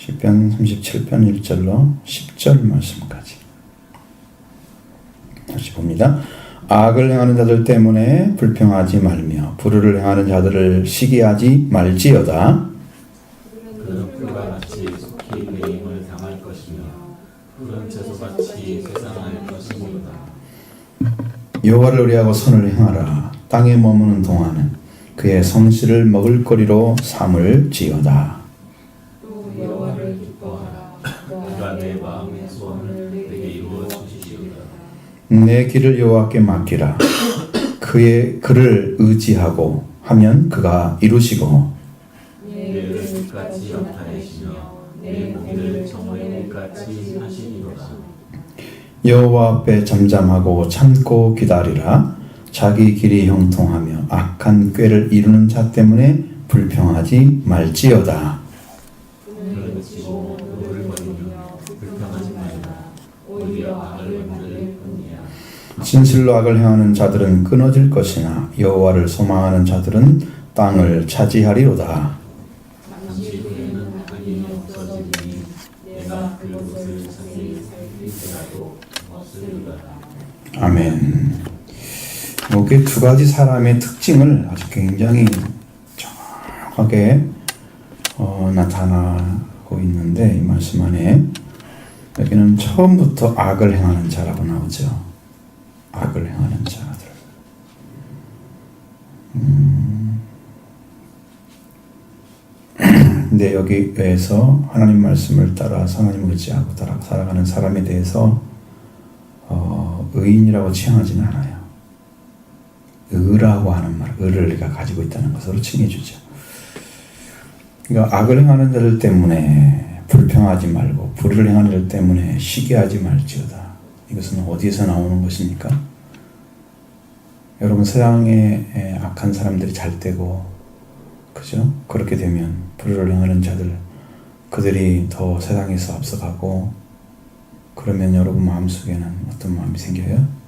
시편 37편 1절로 10절 말씀까지 다시 봅니다. 악을 행하는 자들 때문에 불평하지 말며 불의를 행하는 자들을 시기하지 말지어다. 그는 풀과 같이 속히 배임을 당할 것이며 푸른 채소같이 쇠상할 것이니라. 여호와를 의뢰하고 선을 행하라. 땅에 머무는 동안은 그의 성실을 먹을거리로 삼을지어다. 또 여호와를 기뻐하라. 그가 내 마음의 소원을 내게 이루어 주시리로다. 내 길을 여호와께 맡기라. 그를 의지하고 하면 그가 이루시고 내 끝까지 연탄하시며 내 목을 정오의 끝까지 하시리로다. 여호와 앞에 잠잠하고 참고 기다리라. 자기 길이 형통하며 악한 꾀를 이루는 자 때문에 불평하지 말지어다. 그는 지고 노를 버리며 불평하지 말라. 오히려 악을 만들 뿐이야. 진실로 악을 행하는 자들은 끊어질 것이나 여호와를 소망하는 자들은 땅을 차지하리로다. 잠시 후에는 악인이 없어지니 내가 그곳을 자세히 살피더라도 없으리로다. 아멘. 이게 두 가지 사람의 특징을 아주 굉장히 정확하게 나타나고 있는데, 이 말씀 안에 여기는 처음부터 악을 행하는 자라고 나오죠. 악을 행하는 자들. 근데 여기에서 하나님 말씀을 따라 하나님을 의지하고 따라 살아가는 사람에 대해서 의인이라고 칭하지는 않아요. 의라고 하는 말, 의를 우리가 가지고 있다는 것으로 칭해주죠. 그러니까 악을 행하는 자들 때문에 불평하지 말고 불의를 행하는 자들 때문에 시기하지 말지어다. 이것은 어디에서 나오는 것입니까? 여러분, 세상에 악한 사람들이 잘 되고, 그죠? 그렇게 되면 불의를 행하는 자들, 그들이 더 세상에서 앞서가고, 그러면 여러분 마음속에는 어떤 마음이 생겨요?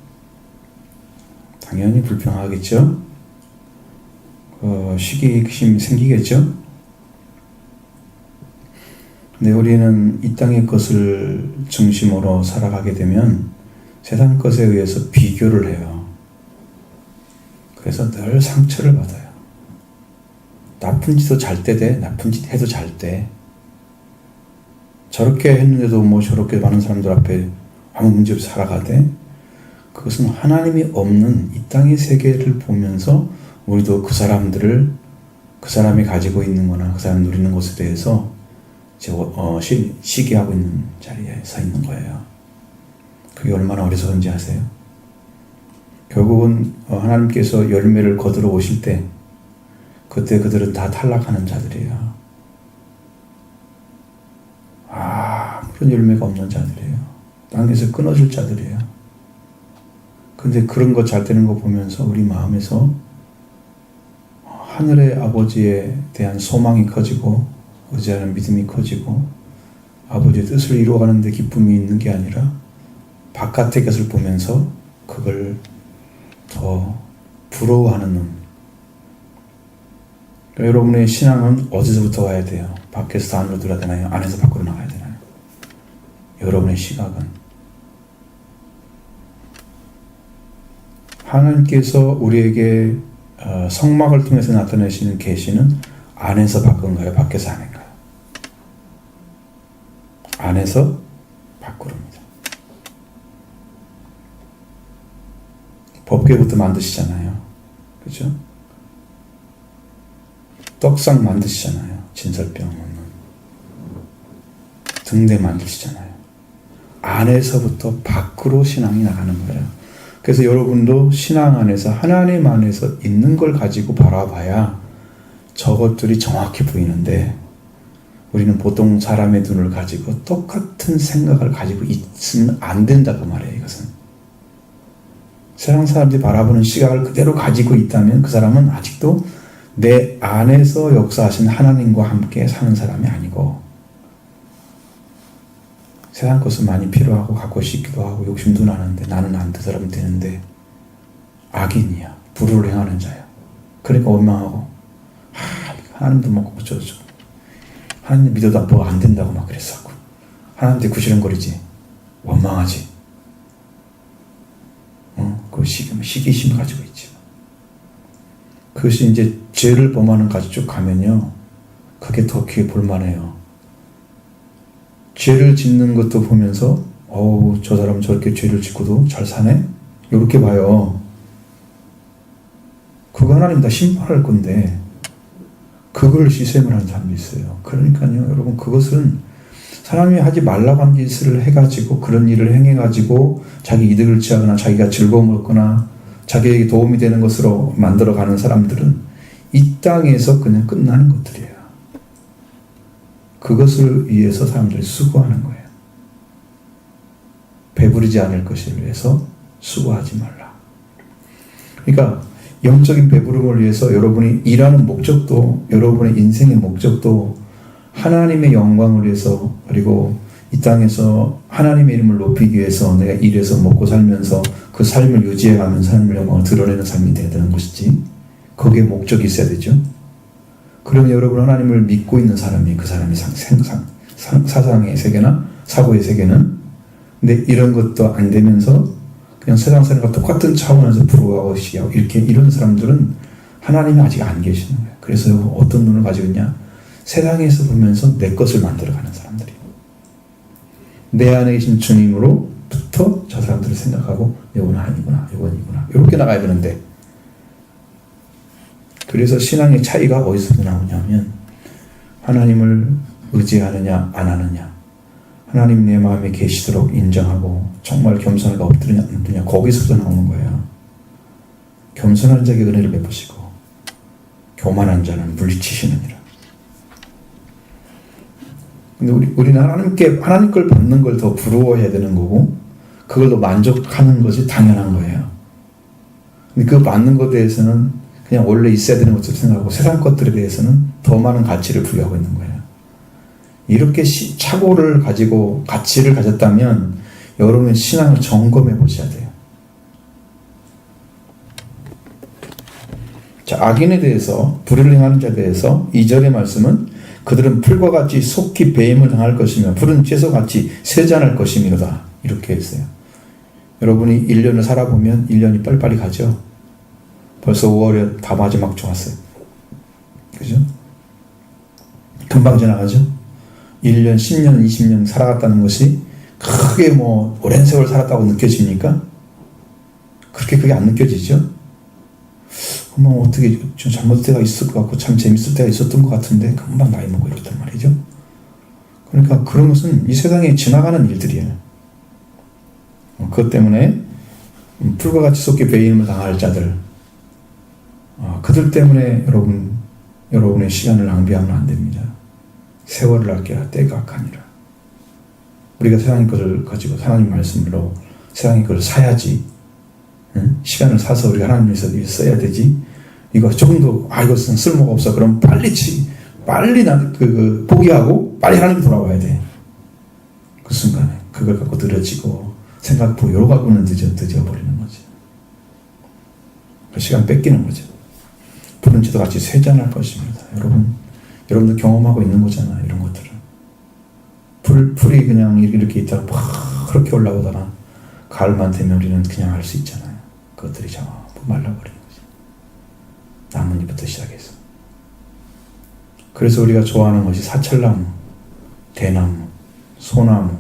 당연히 불평하겠죠? 시기심이 생기겠죠? 근데 우리는 이 땅의 것을 중심으로 살아가게 되면 세상 것에 의해서 비교를 해요. 그래서 늘 상처를 받아요. 나쁜 짓도 잘 때 돼. 나쁜 짓 해도 잘 돼. 저렇게 했는데도 뭐 저렇게 많은 사람들 앞에 아무 문제 없이 살아가대. 그것은 하나님이 없는 이 땅의 세계를 보면서 우리도 그 사람들을, 그 사람이 가지고 있는 거나 그 사람이 누리는 것에 대해서 시기하고 있는 자리에 서 있는 거예요. 그게 얼마나 어리석은지 아세요? 결국은 하나님께서 열매를 거두러 오실 때 그때 그들은 다 탈락하는 자들이에요. 그런 열매가 없는 자들이에요. 땅에서 끊어질 자들이에요. 근데 그런 거 잘 되는 거 보면서 우리 마음에서 하늘의 아버지에 대한 소망이 커지고 의지하는 믿음이 커지고 아버지의 뜻을 이루어가는 데 기쁨이 있는 게 아니라 바깥의 것을 보면서 그걸 더 부러워하는 눈. 그러니까 여러분의 신앙은 어디서부터 와야 돼요? 밖에서 안으로 들어야 되나요? 안에서 밖으로 나가야 되나요? 여러분의 시각은 하나님께서 우리에게 성막을 통해서 나타내시는 계시는 안에서 밖인가요? 밖에서 안인가요? 안에서 밖으로입니다. 법궤부터 만드시잖아요. 그죠? 떡상 만드시잖아요. 진설병 넣는 등대 만드시잖아요. 안에서부터 밖으로 신앙이 나가는 거예요. 그래서 여러분도 신앙 안에서 하나님 안에서 있는 걸 가지고 바라봐야 저것들이 정확히 보이는데, 우리는 보통 사람의 눈을 가지고 똑같은 생각을 가지고 있으면 안 된다고 말해요. 이것은 세상 사람들이 바라보는 시각을 그대로 가지고 있다면 그 사람은 아직도 내 안에서 역사하신 하나님과 함께 사는 사람이 아니고, 세상 것은 많이 필요하고 갖고 싶기도 하고 욕심도 나는데 나는 안 되더라면 되는데 악인이야. 불의를 행하는 자야. 그러니까 원망하고 하나님도 먹고 어쩌고저쩌고 하나님 믿어도 뭐가 안 된다고 막 그랬었고, 하나님한테 구시렁거리지, 원망하지, 그 시기심 가지고 있지. 그것이 이제 죄를 범하는 까지 쭉 가면요, 그게 더 귀에 볼만해요. 죄를 짓는 것도 보면서 저 사람 저렇게 죄를 짓고도 잘 사네? 이렇게 봐요. 그거 하나님 다 심판할 건데 그걸 시샘을 하는 사람도 있어요. 그러니까요, 여러분, 그것은 사람이 하지 말라고 한 짓을 해가지고, 그런 일을 행해가지고 자기 이득을 취하거나 자기가 즐거움을 얻거나 자기에게 도움이 되는 것으로 만들어가는 사람들은 이 땅에서 그냥 끝나는 것들이에요. 그것을 위해서 사람들이 수고하는 거예요. 배부르지 않을 것을 위해서 수고하지 말라. 그러니까 영적인 배부름을 위해서 여러분이 일하는 목적도, 여러분의 인생의 목적도 하나님의 영광을 위해서, 그리고 이 땅에서 하나님의 이름을 높이기 위해서 내가 일해서 먹고 살면서 그 삶을 유지해가면서 하나님의 영광을 드러내는 삶이 되어야 되는 것이지, 거기에 목적이 있어야 되죠. 그러면 여러분, 하나님을 믿고 있는 사람이, 그 사람이 사상의 세계나 사고의 세계는, 근데 이런 것도 안 되면서 그냥 세상 사람과 똑같은 차원에서 부러워하고 이렇게, 이런 사람들은 하나님이 아직 안 계시는 거예요. 그래서 어떤 눈을 가지고 있냐? 세상에서 보면서 내 것을 만들어가는 사람들이에요. 내 안에 계신 주님으로부터 저 사람들을 생각하고, 이건 아니구나, 이건 이구나, 이렇게 나가야 되는데, 그래서 신앙의 차이가 어디서 나오냐면, 하나님을 의지하느냐 안 하느냐, 하나님 내 마음에 계시도록 인정하고 정말 겸손하게 엎드리냐 안 엎드리냐, 거기서부터 나오는 거예요. 겸손한 자에게 은혜를 베푸시고 교만한 자는 물리치시느니라. 근데 우리는 하나님 걸 받는 걸 더 부러워해야 되는 거고, 그걸 더 만족하는 것이 당연한 거예요. 근데 그 받는 것에 대해서는 그냥 원래 있어야 되는 것을 생각하고, 세상 것들에 대해서는 더 많은 가치를 부여하고 있는 거예요. 이렇게 착오를 가지고 가치를 가졌다면 여러분의 신앙을 점검해 보셔야 돼요. 자, 악인에 대해서, 불의를 행하는 자에 대해서 2절의 말씀은 그들은 풀과 같이 속히 배임을 당할 것이며 푸른 채소같이 세잔할 것이미로다, 이렇게 했어요. 여러분이 1년을 살아보면 1년이 빨리빨리 가죠. 벌써 5월에 다 마지막 주 왔어요. 그죠? 금방 지나가죠? 1년, 10년, 20년 살아갔다는 것이 크게 오랜 세월 살았다고 느껴집니까? 그게 안 느껴지죠? 어떻게 좀 잘못된 때가 있을 것 같고 참 재밌을 때가 있었던 것 같은데 금방 나이 먹고 이렇단 말이죠. 그러니까 그런 것은 이 세상에 지나가는 일들이에요. 그것 때문에 풀과 같이 속히 배임을 당할 자들, 그들 때문에 여러분의 시간을 낭비하면 안 됩니다. 세월을 아껴라, 때가 악하니라. 우리가 세상의 것을 가지고 하나님 말씀으로 세상의 것을 사야지, 시간을 사서 우리가 하나님 위해서 써야 되지. 이거 조금 더 이것은 쓸모가 없어, 그럼 빨리 포기하고 빨리 하나님 돌아와야 돼. 그 순간에 그걸 갖고 늘어지고 생각보고 여러 갖고는 늦어버리는 거죠. 그 시간 뺏기는 거죠. 푸른 채도 같이 쇠잔할 것입니다. 여러분도 경험하고 있는 거잖아요. 이런 것들은 풀이 그냥 이렇게 있다가 막 그렇게 올라오다가 가을만 되면 우리는 그냥 할 수 있잖아요. 그것들이 전부 말라버리는 거죠. 나뭇잎부터 시작해서. 그래서 우리가 좋아하는 것이 사철나무, 대나무, 소나무,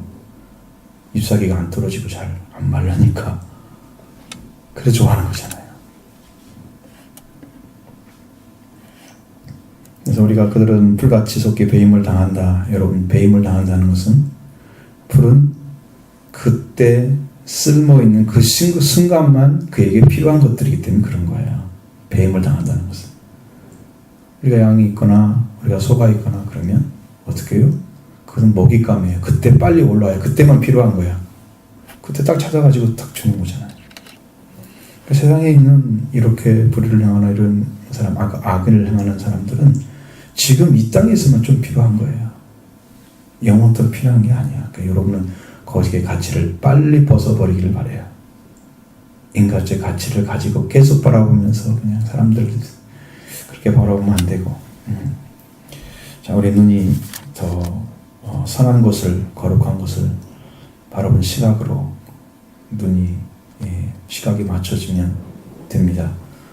잎사귀가 안 떨어지고 잘 안 말라니까 그래 좋아하는 거잖아요. 그래서 우리가 그들은 풀같이 속히 배임을 당한다. 여러분, 배임을 당한다는 것은 풀은 그때 쓸모있는 그 순간만 그에게 필요한 것들이기 때문에 그런 거예요. 배임을 당한다는 것은. 우리가 양이 있거나 우리가 소가 있거나 그러면 어떻게 해요? 그건 먹잇감이에요. 그때 빨리 올라와요. 그때만 필요한 거야. 그때 딱 찾아가지고 딱 주는 거잖아요. 세상에 있는 이렇게 불의를 행하거나 이런 사람, 악을 행하는 사람들은 지금 이 땅에서만 좀 필요한 거예요. 영원토록 필요한 게 아니야. 그러니까 여러분은 거기에 가치를 빨리 벗어버리기를 바래요. 인간의 가치를 가지고 계속 바라보면서 그냥 사람들 그렇게 바라보면 안 되고. 자, 우리 눈이 더 선한 것을, 거룩한 것을 바라본 시각으로 눈이, 시각이 맞춰지면 됩니다.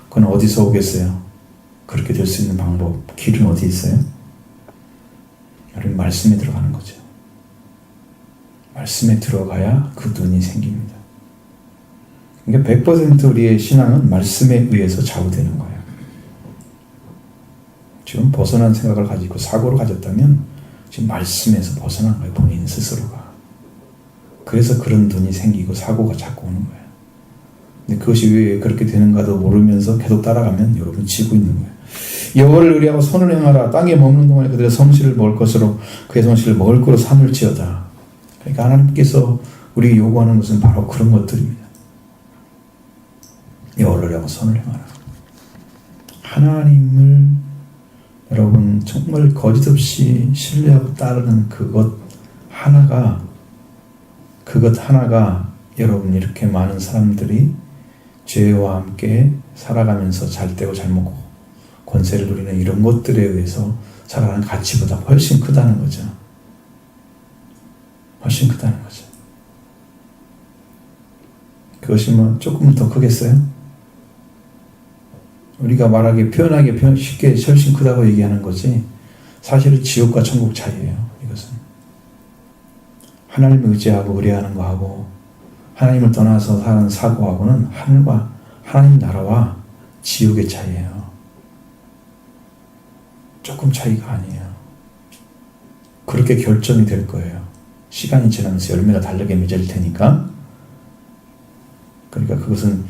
그건 어디서 오겠어요? 그렇게 될 수 있는 방법, 길은 어디 있어요? 여러분, 말씀에 들어가는 거죠. 말씀에 들어가야 그 눈이 생깁니다. 그러니까 100% 우리의 신앙은 말씀에 의해서 좌우되는 거예요. 지금 벗어난 생각을 가지고 사고를 가졌다면 지금 말씀에서 벗어난 거예요. 본인 스스로가. 그래서 그런 눈이 생기고 사고가 자꾸 오는 거예요. 근데 그것이 왜 그렇게 되는가도 모르면서 계속 따라가면 여러분 지고 있는 거예요. 여호와를 의뢰하고 선을 행하라. 땅에 머무는 동안에 그들의 성실을 먹을 것으로 그의 성실을 먹을 거로 삼을지어다. 그러니까 하나님께서 우리에게 요구하는 것은 바로 그런 것들입니다. 여호와를 의뢰하고 선을 행하라. 하나님을 여러분 정말 거짓없이 신뢰하고 따르는 그것 하나가 여러분 이렇게 많은 사람들이 죄와 함께 살아가면서 잘 되고 잘 먹고 권세를 누리는 이런 것들에 의해서 살아가는 가치보다 훨씬 크다는 거죠. 훨씬 크다는 거죠. 그것이 뭐 조금 더 크겠어요? 우리가 말하기 표현하기 쉽게 훨씬 크다고 얘기하는 거지 사실은 지옥과 천국 차이예요. 이것은 하나님을 의지하고 의뢰하는 거하고 하나님을 떠나서 사는 사고하고는 하늘과 하나님 나라와 지옥의 차이예요. 조금 차이가 아니에요. 그렇게 결정이 될 거예요. 시간이 지나면서 열매가 다르게 맺을 테니까. 그러니까 그것은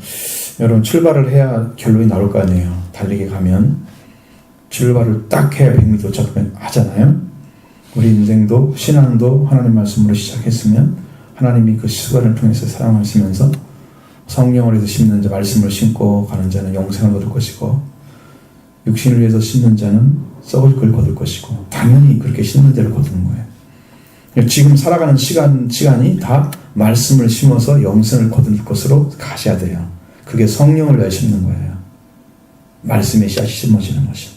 여러분 출발을 해야 결론이 나올 거 아니에요. 달리기 가면 출발을 딱 해야 100m 도착하면 하잖아요. 우리 인생도 신앙도 하나님 말씀으로 시작했으면 하나님이 그 시간을 통해서 사랑하시면서 성령을 위해서 심는 자, 말씀을 심고 가는 자는 영생을 얻을 것이고 육신을 위해서 심는 자는 썩을 걸 거둘 것이고 당연히 그렇게 심는 대로 거두는 거예요. 지금 살아가는 시간이 다 말씀을 심어서 영생을 거둘 것으로 가셔야 돼요. 그게 성령을 위해 심는 거예요. 말씀의 씨앗이 심어지는 것이.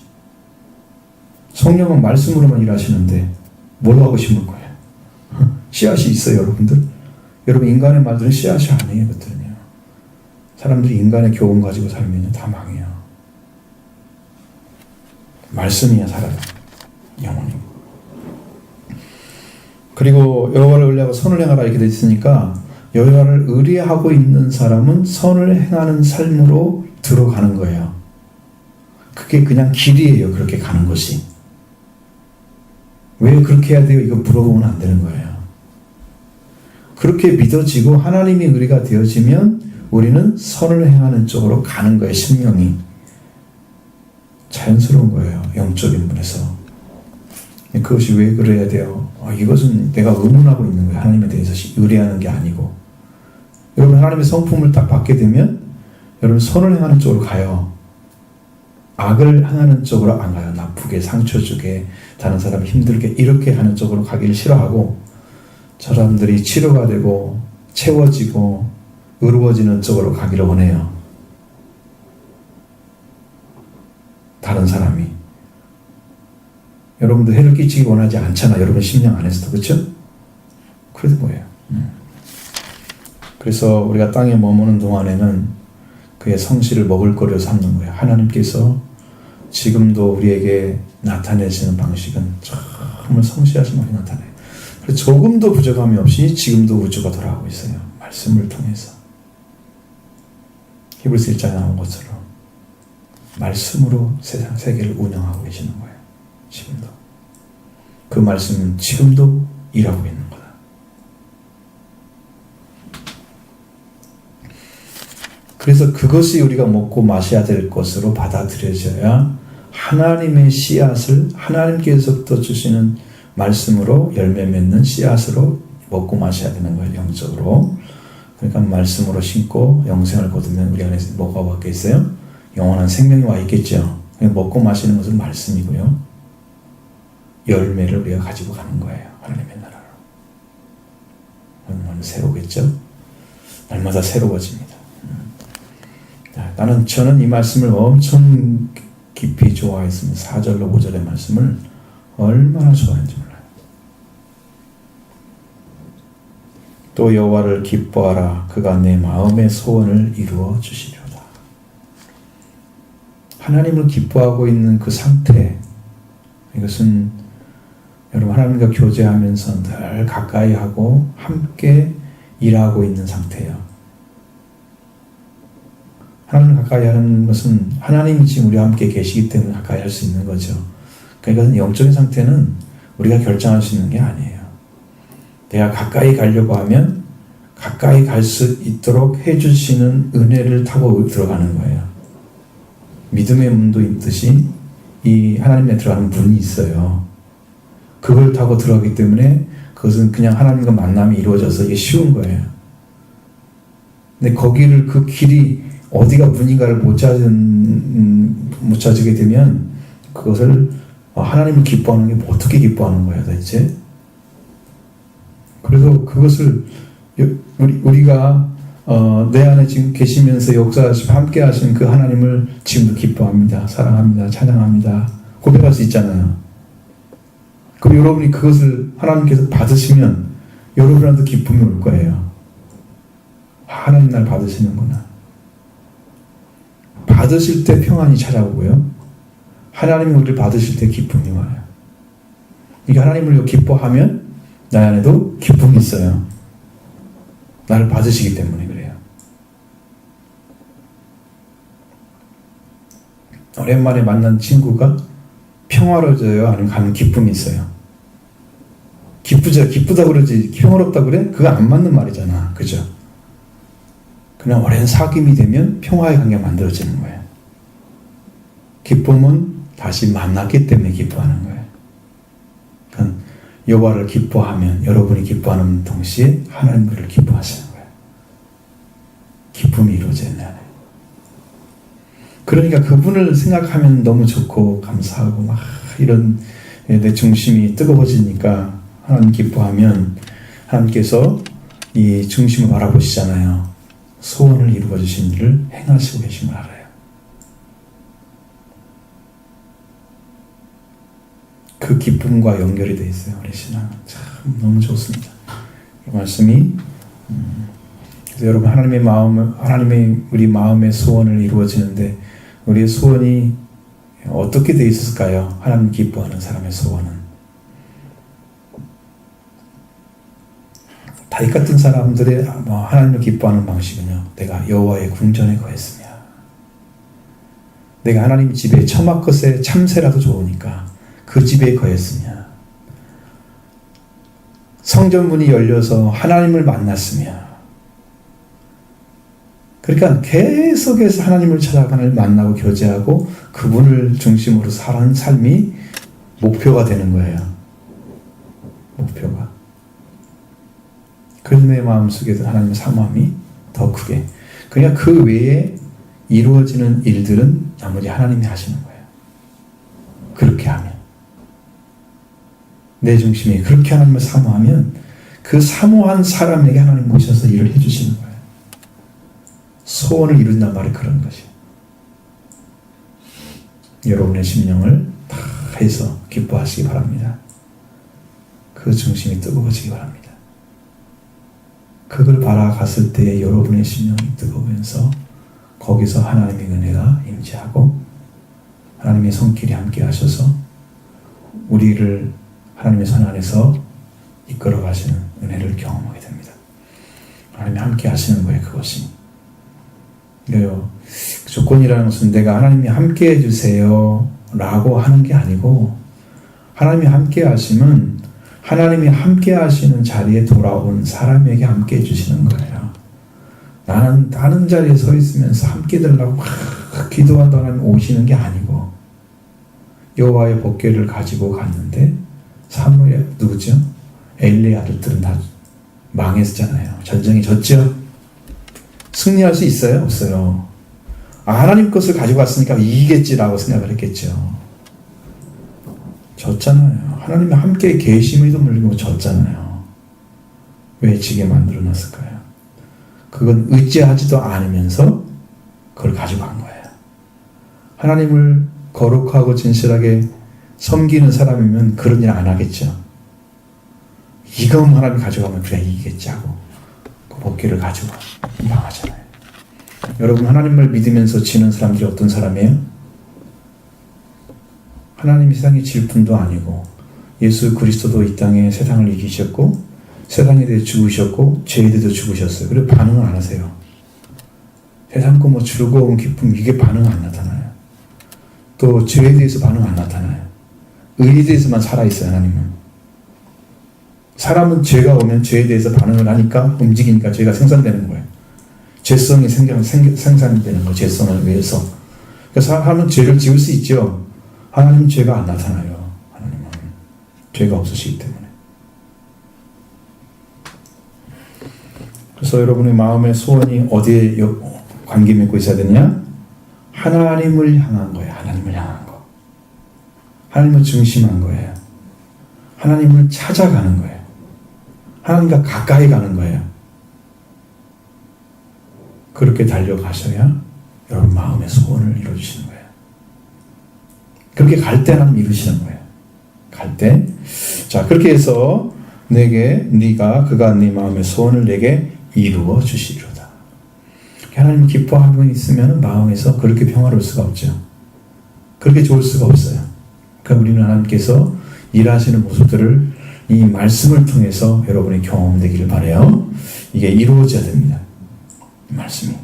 성령은 말씀으로만 일하시는데 뭘 하고 심을 거예요? 씨앗이 있어요, 여러분들. 여러분 인간의 말들은 씨앗이 아니에요, 이것들은요. 사람들이 인간의 교훈 가지고 살면요 다 망해요. 말씀이야 살아요, 영원히. 그리고 여호와를 의뢰하고 선을 행하라 이렇게 돼 있으니까 여호와를 의뢰하고 있는 사람은 선을 행하는 삶으로 들어가는 거예요. 그게 그냥 길이에요. 그렇게 가는 것이. 왜 그렇게 해야 돼요? 이거 물어보면 안 되는 거예요. 그렇게 믿어지고 하나님의 의리가 되어지면 우리는 선을 행하는 쪽으로 가는 거예요. 심령이. 자연스러운 거예요. 영적인 분에서. 그것이 왜 그래야 돼요? 이것은 내가 의문하고 있는 거예요. 하나님에 대해서 의뢰하는 게 아니고. 여러분 하나님의 성품을 딱 받게 되면 여러분 선을 행하는 쪽으로 가요. 악을 행하는 쪽으로 안 가요. 나쁘게 상처 주게 다른 사람 힘들게 이렇게 하는 쪽으로 가기를 싫어하고 사람들이 치료가 되고 채워지고 의로워지는 쪽으로 가기를 원해요. 다른 사람이. 여러분도 해를 끼치기 원하지 않잖아. 여러분 심령 안에서도. 그렇죠? 그래도 뭐예요. 그래서 우리가 땅에 머무는 동안에는 그의 성실을 먹을 거리로 삼는 거예요. 하나님께서 지금도 우리에게 나타내시는 방식은 정말 성실하신 분이 나타나요. 그래서 조금도 부족함이 없이 지금도 우주가 돌아가고 있어요. 말씀을 통해서. 히브리서 1장에 나온 것처럼 말씀으로 세상 세계를 운영하고 계시는 거예요. 지금도. 그 말씀은 지금도 일하고 있는 거다. 그래서 그것이 우리가 먹고 마셔야 될 것으로 받아들여져야 하나님의 씨앗을 하나님께서부터 주시는 말씀으로 열매 맺는 씨앗으로 먹고 마셔야 되는 거예요. 영적으로. 그러니까 말씀으로 심고 영생을 거두면 우리 안에 뭐가 왔겠어요? 영원한 생명이 와 있겠죠. 먹고 마시는 것은 말씀이고요. 열매를 우리가 가지고 가는 거예요. 하나님의 나라로. 오늘 새로겠죠? 날마다 새로워집니다. 저는 이 말씀을 엄청 깊이 좋아했습니다. 4절로 5절의 말씀을 얼마나 좋아했는지 몰라요. 또 여호와를 기뻐하라. 그가 내 마음의 소원을 이루어 주시리로다. 하나님을 기뻐하고 있는 그 상태, 이것은 여러분 하나님과 교제하면서 늘 가까이 하고 함께 일하고 있는 상태예요. 하나님을 가까이 하는 것은 하나님이 지금 우리와 함께 계시기 때문에 가까이 할 수 있는 거죠. 그러니까 영적인 상태는 우리가 결정할 수 있는 게 아니에요. 내가 가까이 가려고 하면 가까이 갈 수 있도록 해주시는 은혜를 타고 들어가는 거예요. 믿음의 문도 있듯이 이 하나님에 들어가는 문이 있어요. 그걸 타고 들어가기 때문에 그것은 그냥 하나님과 만남이 이루어져서 이게 쉬운 거예요. 근데 거기를 그 길이 어디가 문인가를 못 찾게 되면 그것을 하나님을 기뻐하는 게 어떻게 기뻐하는 거예요, 도대체? 그래서 그것을 우리가 내 안에 지금 계시면서 역사하시고 함께 하신 그 하나님을 지금도 기뻐합니다. 사랑합니다. 찬양합니다. 고백할 수 있잖아요. 그럼 여러분이 그것을 하나님께서 받으시면 여러분한테 기쁨이 올 거예요. 하나님 날 받으시는구나. 받으실 때 평안이 찾아오고요. 하나님이 우리를 받으실 때 기쁨이 와요. 이게 하나님을 기뻐하면 나 안에도 기쁨이 있어요. 나를 받으시기 때문에 그래요. 오랜만에 만난 친구가 평화로워져요? 아니면 가면 기쁨이 있어요? 기쁘다 그러지 평화롭다 그래? 그거 안 맞는 말이잖아. 그죠? 그냥 오랜 사귐이 되면 평화의 관계가 만들어지는 거예요. 기쁨은 다시 만났기 때문에 기뻐하는 거예요. 그러니까 여호와를 기뻐하면 여러분이 기뻐하는 동시에 하나님을 기뻐하시는 거예요. 기쁨이 이루어져야 돼요. 그러니까 그분을 생각하면 너무 좋고 감사하고 막 이런 내 중심이 뜨거워지니까 하나님 기뻐하면 하나님께서 이 중심을 바라보시잖아요. 소원을 이루어 주신 일을 행하시고 계신 걸 알아요. 그 기쁨과 연결이 되어 있어요. 우리 신앙은 참 너무 좋습니다. 이 말씀이 그래서 여러분 하나님의 우리 마음의 소원을 이루어지는데 우리의 소원이 어떻게 되어 있을까요? 하나님 기뻐하는 사람의 소원은 다윗 같은 사람들의 하나님을 기뻐하는 방식은요. 내가 여호와의 궁전에 거했으며 내가 하나님 집에 처막것에 참새라도 좋으니까 그 집에 거했으며 성전문이 열려서 하나님을 만났으며 그러니까 계속해서 하나님을 찾아가는 만나고 교제하고 그분을 중심으로 사는 삶이 목표가 되는 거예요. 목표가. 그래서 내 마음속에서 하나님의 사모함이 더 크게. 그러니까 그 외에 이루어지는 일들은 나머지 하나님이 하시는 거예요. 그렇게 하면. 내 중심이 그렇게 하나님을 사모하면 그 사모한 사람에게 하나님 모셔서 일을 해주시는 거예요. 소원을 이룬단 말이 그런 것이에요. 여러분의 심령을 다 해서 기뻐하시기 바랍니다. 그 중심이 뜨거워지기 바랍니다. 그걸 바라갔을 때 여러분의 심령이 뜨거우면서 거기서 하나님의 은혜가 임재하고 하나님의 손길이 함께 하셔서 우리를 하나님의 손 안에서 이끌어 가시는 은혜를 경험하게 됩니다. 하나님이 함께 하시는 거예요. 그것이. 그래요. 조건이라는 것은 내가 하나님이 함께 해주세요 라고 하는 게 아니고 하나님이 함께 하시면 하나님이 함께 하시는 자리에 돌아온 사람에게 함께 해주시는 거예요. 나는 다른 자리에 서 있으면서 함께 되려고 기도한다 하나님 오시는 게 아니고 여호와의 법궤를 가지고 갔는데 사무엘 누구죠? 엘리의 아들들은 다 망했잖아요. 전쟁에 졌죠? 승리할 수 있어요? 없어요. 하나님 것을 가지고 왔으니까 이기겠지라고 생각을 했겠죠. 졌잖아요. 하나님이 함께 계심에도 물리고 졌잖아요. 왜 지게 만들어 놨을까요? 그건 의지하지도 않으면서 그걸 가지고 간 거예요. 하나님을 거룩하고 진실하게 섬기는 사람이면 그런 일 안 하겠죠. 이거 하나님 가져가면 그래 이기겠지 하고 그 복귀를 가지고 망하잖아요. 여러분, 하나님을 믿으면서 지는 사람들이 어떤 사람이에요? 하나님 세상에 질 분도 아니고 예수 그리스도도 이 땅에 세상을 이기셨고 세상에 대해 죽으셨고 죄에 대해서 죽으셨어요. 그리고 반응을 안 하세요. 세상 거 뭐 즐거움, 기쁨 이게 반응 안 나타나요. 또 죄에 대해서 반응 안 나타나요. 의에 대해서만 살아있어요. 하나님은. 사람은 죄가 오면 죄에 대해서 반응을 하니까 움직이니까 죄가 생산되는 거예요. 죄성이 생산되는 거예요. 죄성을 위해서. 그래서 사람은 죄를 지을 수 있죠. 하나님은 죄가 안 나타나요. 하나님은 죄가 없으시기 때문에. 그래서 여러분의 마음의 소원이 어디에 관계 맺고 있어야 되냐? 하나님을 향한 거예요. 하나님을 향한 거. 하나님을 중심한 거예요. 하나님을 찾아가는 거예요. 하나님과 가까이 가는 거예요. 그렇게 달려가셔야 여러분 마음의 소원을 이루어주시는 거예요. 그렇게 갈 때 하나님 이루시는 거예요. 갈 때. 자, 그렇게 해서 그가 네 마음의 소원을 내게 이루어 주시리로다. 하나님 기뻐하고 있으면 마음에서 그렇게 평화로울 수가 없죠. 그렇게 좋을 수가 없어요. 그러니까 우리는 하나님께서 일하시는 모습들을 이 말씀을 통해서 여러분이 경험되기를 바라요. 이게 이루어져야 됩니다. 이 말씀이.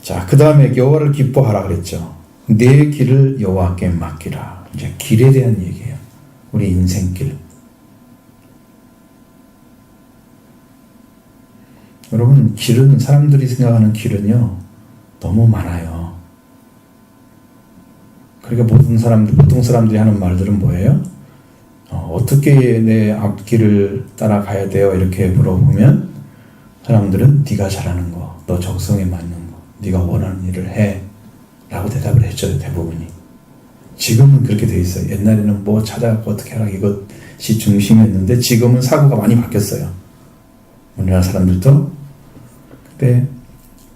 자, 그 다음에 여호와를 기뻐하라 그랬죠. 내 길을 여호와께 맡기라. 이제 길에 대한 얘기예요. 우리 인생길. 여러분, 길은 사람들이 생각하는 길은요 너무 많아요. 그러니까 보통 사람들이 하는 말들은 뭐예요? 어떻게 내 앞길을 따라가야 돼요? 이렇게 물어보면 사람들은 네가 잘하는 거, 너 적성에 맞는 거, 네가 원하는 일을 해 라고 대답을 해줘요. 대부분이. 지금은 그렇게 돼 있어요. 옛날에는 뭐 찾아갖고 어떻게 하라 이것이 중심이었는데 지금은 사고가 많이 바뀌었어요. 우리나라 사람들도. 근데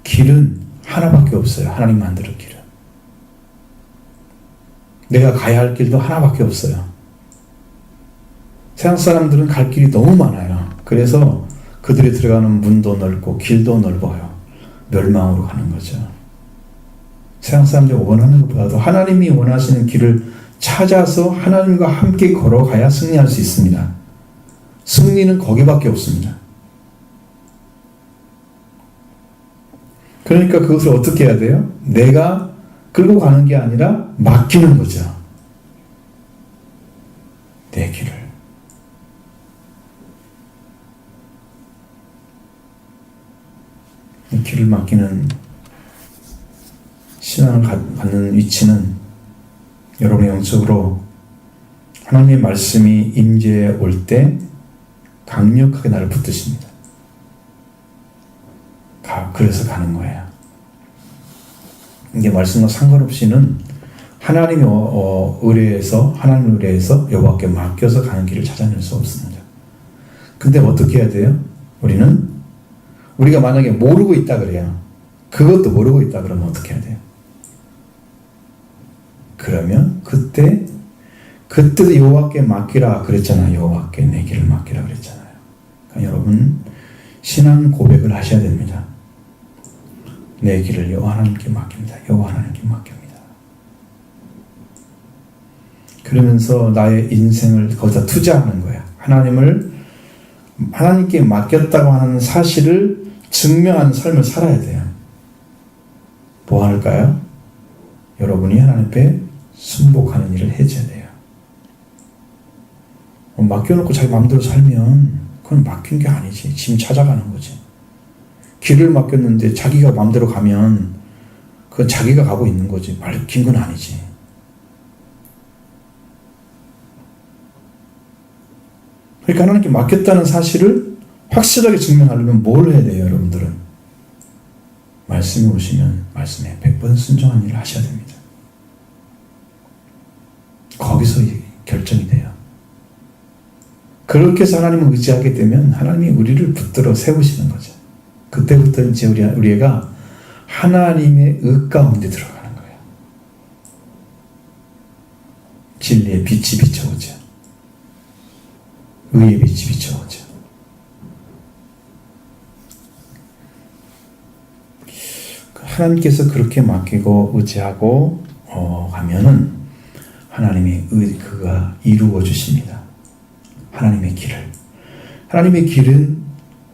길은 하나밖에 없어요. 하나님 만드는 길은. 내가 가야 할 길도 하나밖에 없어요. 세상 사람들은 갈 길이 너무 많아요. 그래서 그들이 들어가는 문도 넓고 길도 넓어요. 멸망으로 가는 거죠. 세상 사람들이 원하는 것보다도 하나님이 원하시는 길을 찾아서 하나님과 함께 걸어가야 승리할 수 있습니다. 승리는 거기밖에 없습니다. 그러니까 그것을 어떻게 해야 돼요? 내가 끌고 가는 게 아니라 맡기는 거죠. 내 길을. 이 길을 맡기는 신앙을 갖는 위치는 여러분의 영적으로 하나님의 말씀이 임재해 올 때 강력하게 나를 붙드십니다. 그래서 가는 거예요. 이게 말씀과 상관없이는 하나님의 의뢰에서 하나님의 의뢰에서 여호와께 맡겨서 가는 길을 찾아낼 수 없습니다. 근데 어떻게 해야 돼요? 우리가 만약에 모르고 있다 그래요. 그것도 모르고 있다 그러면 어떻게 해야 돼요? 그러면 그때도 여호와께 맡기라 그랬잖아요. 여호와께 내 길을 맡기라 그랬잖아요. 그러니까 여러분 신앙 고백을 하셔야 됩니다. 내 길을 여호와 하나님께 맡깁니다. 여호와 하나님께 맡깁니다. 그러면서 나의 인생을 거기다 투자하는 거야. 하나님께 맡겼다고 하는 사실을 증명하는 삶을 살아야 돼요. 뭐 할까요? 여러분이 하나님 앞에 순복하는 일을 해줘야 돼요. 맡겨놓고 자기 마음대로 살면 그건 맡긴 게 아니지. 지금 찾아가는 거지. 길을 맡겼는데 자기가 마음대로 가면 그건 자기가 가고 있는 거지. 맡긴 건 아니지. 그러니까 하나님께 맡겼다는 사실을 확실하게 증명하려면 뭘 해야 돼요, 여러분들은? 말씀이 오시면 말씀에 100번 순종한 일을 하셔야 됩니다. 거기서 결정이 돼요. 그렇게 해서 하나님을 의지하게 되면 하나님이 우리를 붙들어 세우시는 거죠. 그때부터 이제 우리가 하나님의 의 가운데 들어가는 거예요. 진리의 빛이 비춰오죠. 의의 빛이 비춰오죠. 하나님께서 그렇게 맡기고 의지하고 가면은 하나님이 그가 이루어 주십니다. 하나님의 길을. 하나님의 길은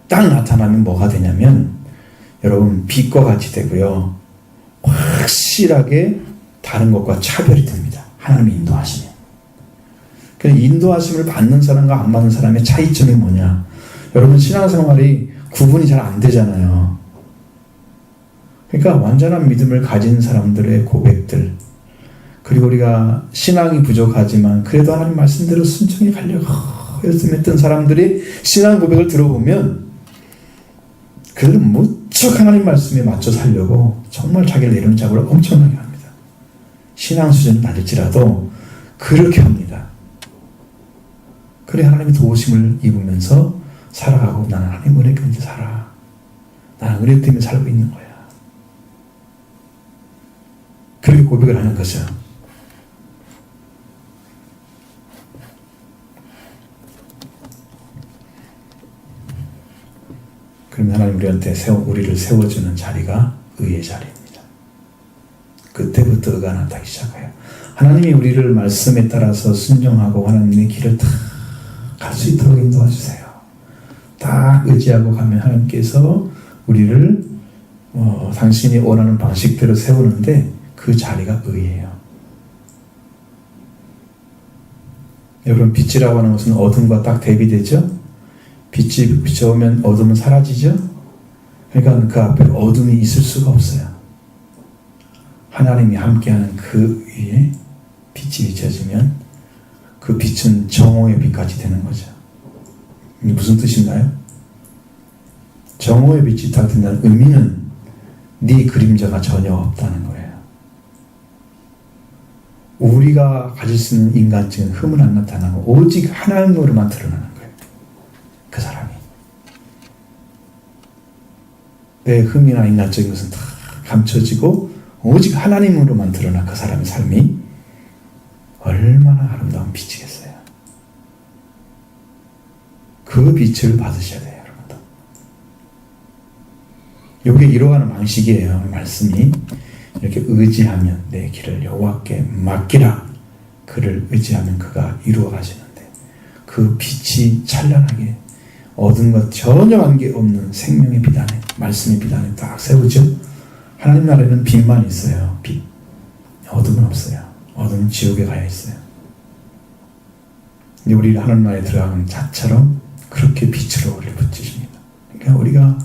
딱 나타나면 뭐가 되냐면 여러분 빛과 같이 되고요. 확실하게 다른 것과 차별이 됩니다. 하나님이 인도하시면. 그래서 인도하심을 받는 사람과 안 받는 사람의 차이점이 뭐냐? 여러분 신앙생활이 구분이 잘 안 되잖아요. 그러니까 완전한 믿음을 가진 사람들의 고백들, 그리고 우리가 신앙이 부족하지만 그래도 하나님 말씀대로 순종히 가려고 열심히 했던 사람들이 신앙 고백을 들어보면 그들은 무척 하나님 말씀에 맞춰 살려고 정말 자기를 내려놓은 작업을 엄청나게 합니다. 신앙 수준이 낮을지라도 그렇게 합니다. 그래 하나님의 도우심을 입으면서 살아가고 나는 하나님 은혜 때문에 살아. 나는 은혜 때문에 살고 있는 거야. 그렇게 고백을 하는 거죠. 그러면 하나님 우리를 세워주는 자리가 의의 자리입니다. 그때부터 의가 나타나기 시작해요. 하나님이 우리를 말씀에 따라서 순종하고 하나님의 길을 다 갈 수 있도록 인도해주세요. 다 의지하고 가면 하나님께서 우리를 당신이 원하는 방식대로 세우는데 그 자리가 의예요. 여러분 빛이라고 하는 것은 어둠과 딱 대비되죠? 빛이 비춰오면 어둠은 사라지죠? 그러니까 그 앞에 어둠이 있을 수가 없어요. 하나님이 함께하는 그 위에 빛이 비춰지면 그 빛은 정오의 빛까지 되는 거죠. 이게 무슨 뜻인가요? 정오의 빛이 딱 된다는 의미는 네 그림자가 전혀 없다는 거예요. 우리가 가질 수 있는 인간적인 흠은 안 나타나고 오직 하나님으로만 드러나는 거예요. 그 사람이. 내 흠이나 인간적인 것은 다 감춰지고 오직 하나님으로만 드러나 그 사람의 삶이 얼마나 아름다운 빛이겠어요. 그 빛을 받으셔야 돼요, 여러분들. 이게 이루어가는 방식이에요. 말씀이 이렇게 의지하면 내 길을 여호와께 맡기라. 그를 의지하면 그가 이루어 가시는데 그 빛이 찬란하게 어둠과 전혀 관계없는 생명의 빛 안에, 말씀의 빛 안에 딱 세우죠. 하나님 나라에는 빛만 있어요. 빛. 어둠은 없어요. 어둠은 지옥에 가야 있어요. 근데 우리 하나님 나라에 들어가는 자처럼 그렇게 빛으로 우리를 붙이십니다. 그러니까 우리가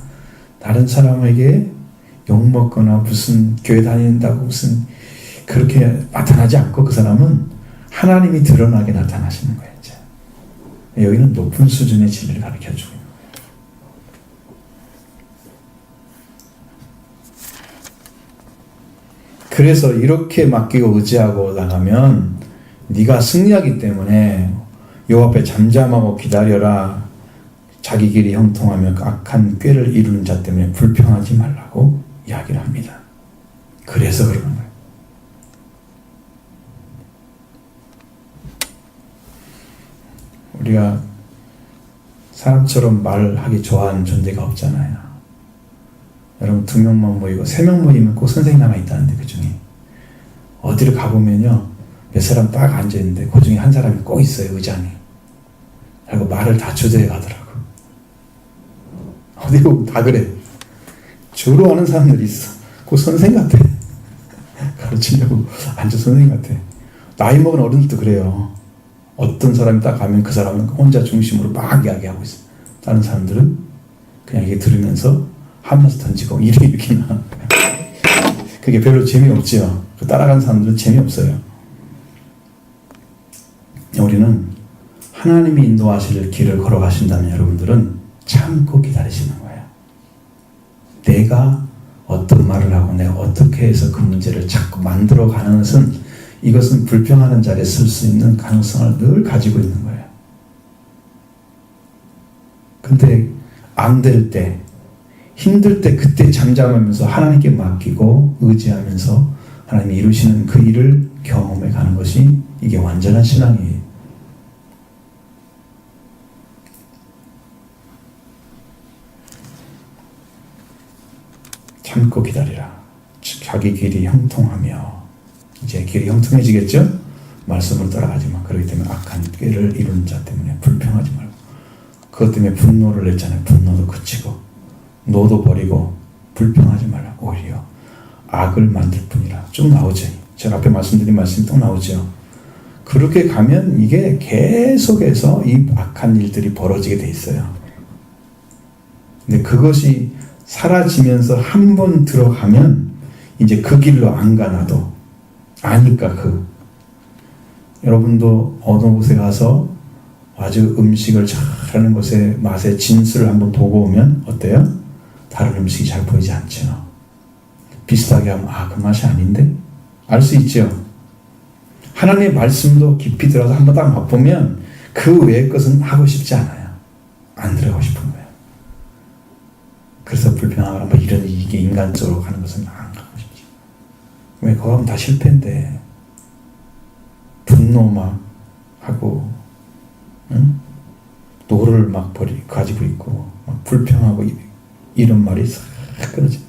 다른 사람에게 욕먹거나 무슨 교회 다닌다고 무슨 그렇게 나타나지 않고 그 사람은 하나님이 드러나게 나타나시는 거예요. 이제. 여기는 높은 수준의 진리를 가르쳐주고 있는 거예요. 그래서 이렇게 맡기고 의지하고 나가면 네가 승리하기 때문에 요 앞에 잠잠하고 기다려라. 자기 길이 형통하며 악한 꾀를 이루는 자 때문에 불평하지 말라고 이야기를 합니다. 그래서 그러는 거예요. 우리가 사람처럼 말하기 좋아하는 존재가 없잖아요. 여러분 2명만 모이고 3명 모이면 꼭 선생님 하나 있다는데 그 중에 어디를 가보면요 몇 사람 딱 앉아있는데 그 중에 한 사람이 꼭 있어요. 의장이. 그리고 말을 다 조절해 가더라고. 어디 보면 다 그래. 주로 하는 사람들이 있어. 그 선생 같아. 가르치려고 앉아 선생 같아. 나이 먹은 어른들도 그래요. 어떤 사람이 딱 가면 그 사람은 혼자 중심으로 막 이야기하고 있어. 다른 사람들은 그냥 이게 들으면서 하면서 던지고 이렇게 나. 그게 별로 재미없지요. 따라가는 사람들은 재미없어요. 우리는 하나님이 인도하실 길을 걸어가신다면 여러분들은 참고 기다리시는 거예요. 내가 어떤 말을 하고 내가 어떻게 해서 그 문제를 자꾸 만들어가는 것은 이것은 불평하는 자리에 쓸 수 있는 가능성을 늘 가지고 있는 거예요. 근데 안 될 때, 힘들 때 그때 잠잠하면서 하나님께 맡기고 의지하면서 하나님이 이루시는 그 일을 경험해 가는 것이 이게 완전한 신앙이에요. 자기 길이 형통하며, 이제 길이 형통해지겠죠? 말씀을 따라가지만. 그렇기 때문에 악한 꾀를 이루는 자 때문에 불평하지 말고. 그것 때문에 분노를 냈잖아요. 분노도 그치고 노도 버리고 불평하지 말라. 오히려 악을 만들 뿐이라. 쭉 나오죠. 제가 앞에 말씀드린 말씀이 또 나오죠. 그렇게 가면 이게 계속해서 이 악한 일들이 벌어지게 돼 있어요. 근데 그것이 사라지면서 한 번 들어가면 이제 그 길로 안 가나도 아니까 여러분도 어느 곳에 가서 아주 음식을 잘하는 곳에 맛의 진수를 한번 보고 오면 어때요? 다른 음식이 잘 보이지 않죠. 비슷하게 하면 그 맛이 아닌데? 알 수 있죠. 하나님의 말씀도 깊이 들어서 한번 딱 맛보면 그 외의 것은 하고 싶지 않아요. 안 들어가고 싶은 거예요. 그래서 불평하거나 뭐 이런 이게 인간적으로 가는 것은 안 가고 싶지. 왜? 그거 하면 다 실패인데. 분노 막 하고, 응? 노를 막 가지고 있고, 막 불평하고 이런 말이 싹 끊어져.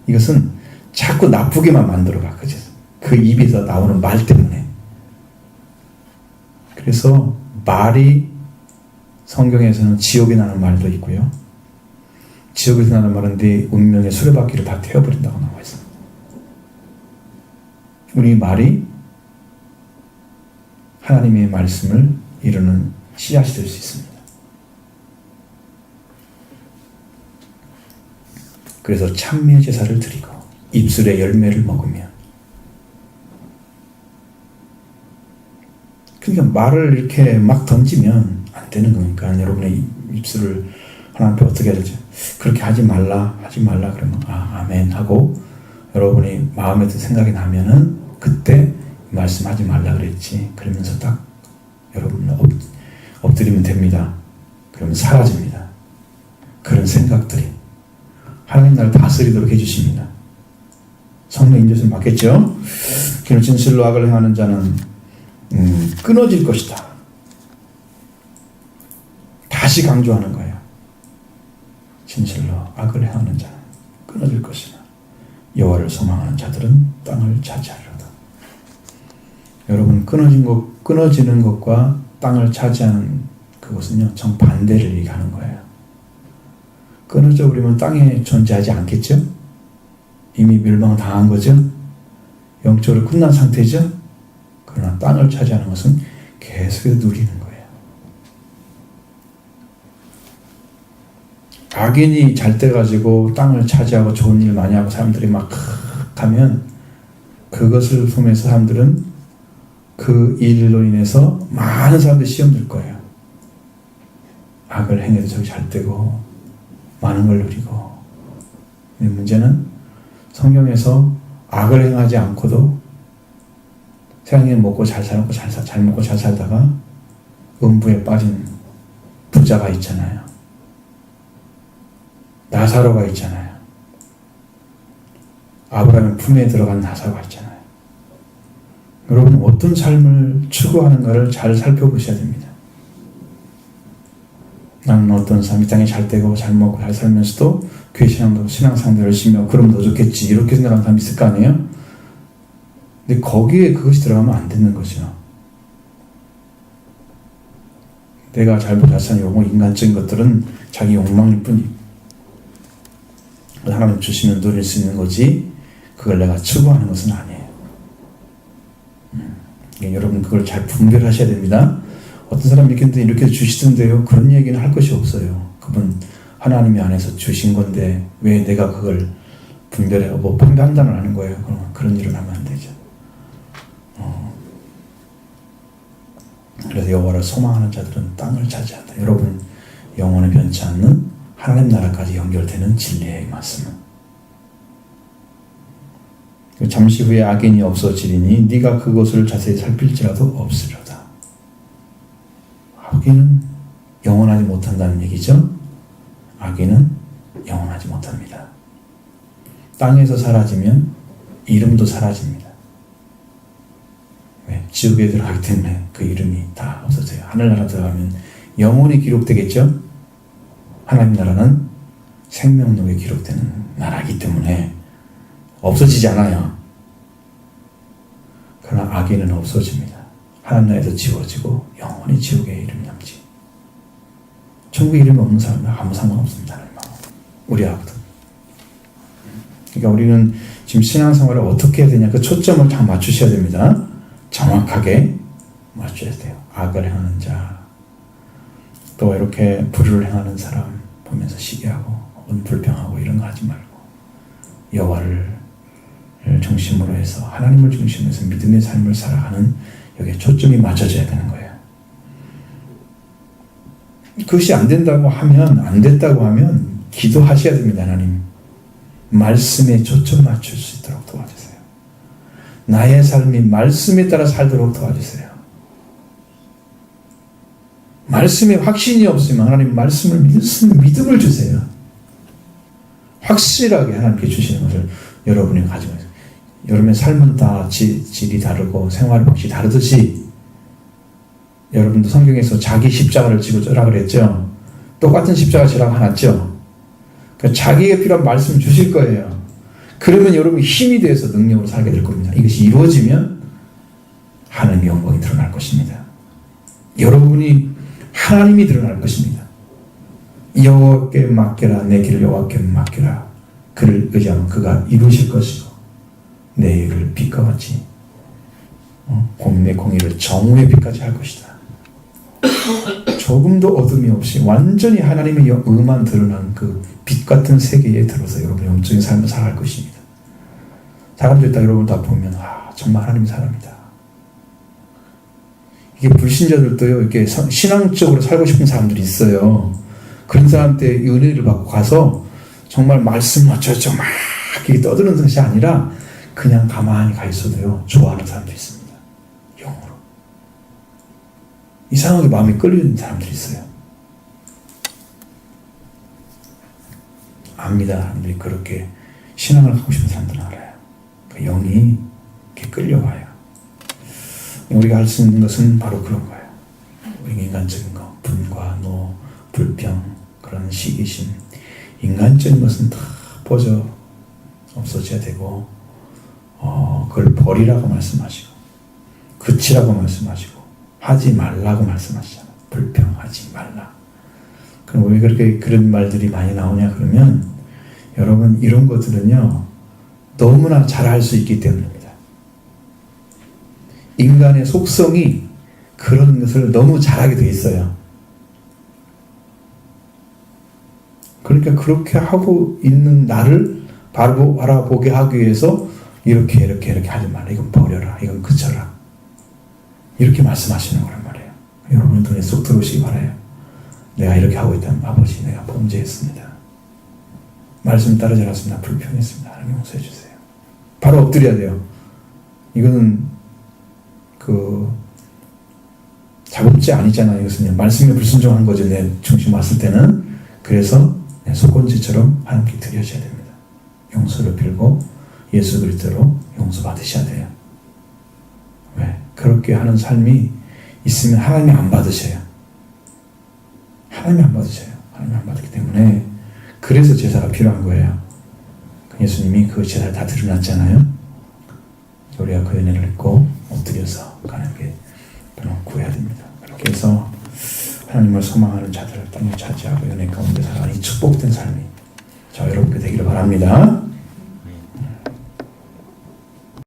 이것은 자꾸 나쁘게만 만들어가. 그죠? 그 입에서 나오는 말 때문에. 그래서 말이 성경에서는 지옥이 나는 말도 있고요. 지옥에서 나는 말은 네 운명의 수레바퀴를 다 태워버린다고 나와 있어요. 우리 말이 하나님의 말씀을 이루는 씨앗이 될 수 있습니다. 그래서 참미의 제사를 드리고 입술의 열매를 먹으면, 그러니까 말을 이렇게 막 던지면 안 되는 거니까 여러분의 입술을 하나님 앞에 어떻게 해야 되죠? 그렇게 하지 말라 그러면 아멘 하고 여러분이 마음에 든 생각이 나면은 그때 말씀하지 말라 그랬지 그러면서 딱 여러분 엎드리면 됩니다. 그러면 사라집니다. 그런 생각들이 하나님 나를 다스리도록 해주십니다. 성령 인도를 받겠죠? 기는 진실로 악을 행하는 자는 끊어질 것이다. 다시 강조하는 거예요. 진실로 악을 행하는 자는 끊어질 것이다. 여호와를 소망하는 자들은 땅을 차지하리로다. 여러분, 끊어지는 것과 땅을 차지하는 그것은요, 정반대를 얘기하는 거예요. 끊어져 버리면 땅에 존재하지 않겠죠? 이미 멸망당한 거죠? 영적으로 끝난 상태죠? 그러나 땅을 차지하는 것은 계속해서 누리는 거예요. 악인이 잘 때 가지고 땅을 차지하고 좋은 일 많이 하고 사람들이 막 하면 그것을 통해서 사람들은 그 일로 인해서 많은 사람들이 시험 들 거예요. 악을 행해도 저기 잘 되고 많은 걸 누리고. 근데 문제는 성경에서 악을 행하지 않고도 세상에 먹고 잘 살고 잘 먹고 잘 살다가 음부에 빠진 부자가 있잖아요. 나사로가 있잖아요. 아브라함의 품에 들어간 나사로가 있잖아요. 여러분, 어떤 삶을 추구하는가를 잘 살펴보셔야 됩니다. 나는 어떤 삶, 이 땅에 잘 되고 잘 먹고 잘 살면서도 교회 신앙생활도 열심히 하고 그러면 더 좋겠지 이렇게 생각하는 사람이 있을 거 아니에요? 근데 거기에 그것이 들어가면 안 되는 거죠. 내가 잘 보고 잘 사는 요거 인간적인 것들은 자기 욕망일 뿐이에요. 하나님 주시면 누릴 수 있는 거지 그걸 내가 추구하는 것은 아니에요. 여러분 그걸 잘 분별하셔야 됩니다. 어떤 사람이 이렇게 주시던데요. 그런 얘기는 할 것이 없어요. 그분 하나님이 안에서 주신 건데 왜 내가 그걸 분별해 판단을 하는 거예요. 그런 일을 하면 안 되죠. 그래서 여호와를 소망하는 자들은 땅을 차지한다. 여러분 영원히 변치 않는 하나님 나라까지 연결되는 진리의 말씀은 잠시 후에 악인이 없어지리니 네가 그것을 자세히 살필지라도 없으리로다. 악인은 영원하지 못한다는 얘기죠. 악인은 영원하지 못합니다. 땅에서 사라지면 이름도 사라집니다. 왜? 지옥에 들어가기 때문에 그 이름이 다 없어져요. 하늘나라 들어가면 영원히 기록되겠죠. 하나님 나라는 생명록에 기록되는 나라이기 때문에 없어지지 않아요. 그러나 악인은 없어집니다. 하나님 나라에서 지워지고 영원히 지옥의 이름이 남지. 천국에 이름이 없는 사람은 아무 상관없습니다. 하나님하고 우리하고도. 그러니까 우리는 지금 신앙생활을 어떻게 해야 되냐, 그 초점을 다 맞추셔야 됩니다. 정확하게 맞춰야 돼요. 악을 행하는 자, 또 이렇게 불의를 행하는 사람 보면서 시기하고 혹은 불평하고 이런 거 하지 말고 여호와를 중심으로 해서 하나님을 중심으로 해서 믿음의 삶을 살아가는 여기에 초점이 맞춰져야 되는 거예요. 그것이 안 된다고 하면, 안 됐다고 하면 기도하셔야 됩니다. 하나님, 말씀에 초점 맞출 수 있도록 도와주세요. 나의 삶이 말씀에 따라 살도록 도와주세요. 말씀에 확신이 없으면 하나님 말씀을 믿음을 주세요. 확실하게 하나님께 주시는 것을 여러분이 가지고 있어요. 여러분의 삶은 다 질이 다르고 생활 방식이 다르듯이 여러분도 성경에서 자기 십자가를 지고 쩌라 그랬죠. 똑같은 십자가 지라고 하놨죠. 그러니까 자기에게 필요한 말씀을 주실 거예요. 그러면 여러분이 힘이 돼서 능력으로 살게 될 겁니다. 이것이 이루어지면 하나님의 영광이 드러날 것입니다. 여러분이 하나님이 드러날 것입니다. 여호와께 맡겨라. 내 길을 여호와께 맡겨라. 그를 의지하면 그가 이루실 것이고 내 일을 빛과 같이 내 공의를 정오의 빛까지 할 것이다. 조금도 어둠이 없이 완전히 하나님의 의만 드러난 그 빛 같은 세계에 들어서 여러분의 영적인 삶을 살아갈 것입니다. 사람들이 다 여러분 다 보면 정말 하나님의 사람이다. 이게 불신자들도요, 이렇게 신앙적으로 살고 싶은 사람들이 있어요. 그런 사람한테 은혜를 받고 가서 정말 말씀 어쩌죠 막 이렇게 떠드는 것이 아니라 그냥 가만히 가 있어도요, 좋아하는 사람도 있습니다. 영으로. 이상하게 마음에 끌리는 사람들이 있어요. 압니다. 사람들이 그렇게 신앙을 하고 싶은 사람들은 알아요. 그 영이 이렇게 끌려와요. 우리가 할 수 있는 것은 바로 그런 거예요. 우리 인간적인 거, 분과 노, 불평, 그런 시기심, 인간적인 것은 다 버져 없어져야 되고, 그걸 버리라고 말씀하시고, 그치라고 말씀하시고, 하지 말라고 말씀하시잖아요. 불평하지 말라. 그럼 왜 그렇게 그런 말들이 많이 나오냐 그러면, 여러분 이런 것들은요, 너무나 잘할 수 있기 때문입니다. 인간의 속성이 그런 것을 너무 잘하게 돼 있어요. 그러니까 그렇게 하고 있는 나를 바라보게 하기 위해서 이렇게 하지 말라. 이건 버려라. 이건 그쳐라. 이렇게 말씀하시는 거란 말이에요. 여러분 눈에 쏙 들어오시기 바라요. 내가 이렇게 하고 있다면 아버지, 내가 범죄했습니다. 말씀 따르지 않았습니다. 불평했습니다. 하나님 용서해 주세요. 바로 엎드려야 돼요. 이거는 자급죄 아니잖아요. 이것은 말씀에 불순종한 거죠. 내 중심 왔을 때는. 그래서 속건지처럼 하나님께 드려셔야 됩니다. 용서를 빌고 예수 그리스도로 용서받으셔야 돼요. 왜? 그렇게 하는 삶이 있으면 하나님이 안 받으셔요. 하나님이 안 받으셔요. 하나님이 안 받기 때문에 그래서 제사가 필요한 거예요. 예수님이 그 제사를 다 드러났잖아요. 우리가 그 은혜를 입고 엎드려서 하나님께 구해야 됩니다. 그렇게 해서 하나님을 소망하는 자들을 땅에 차지하고 은혜 가운데 살아가는 이 축복된 삶이 저 여러분께 되기를 바랍니다.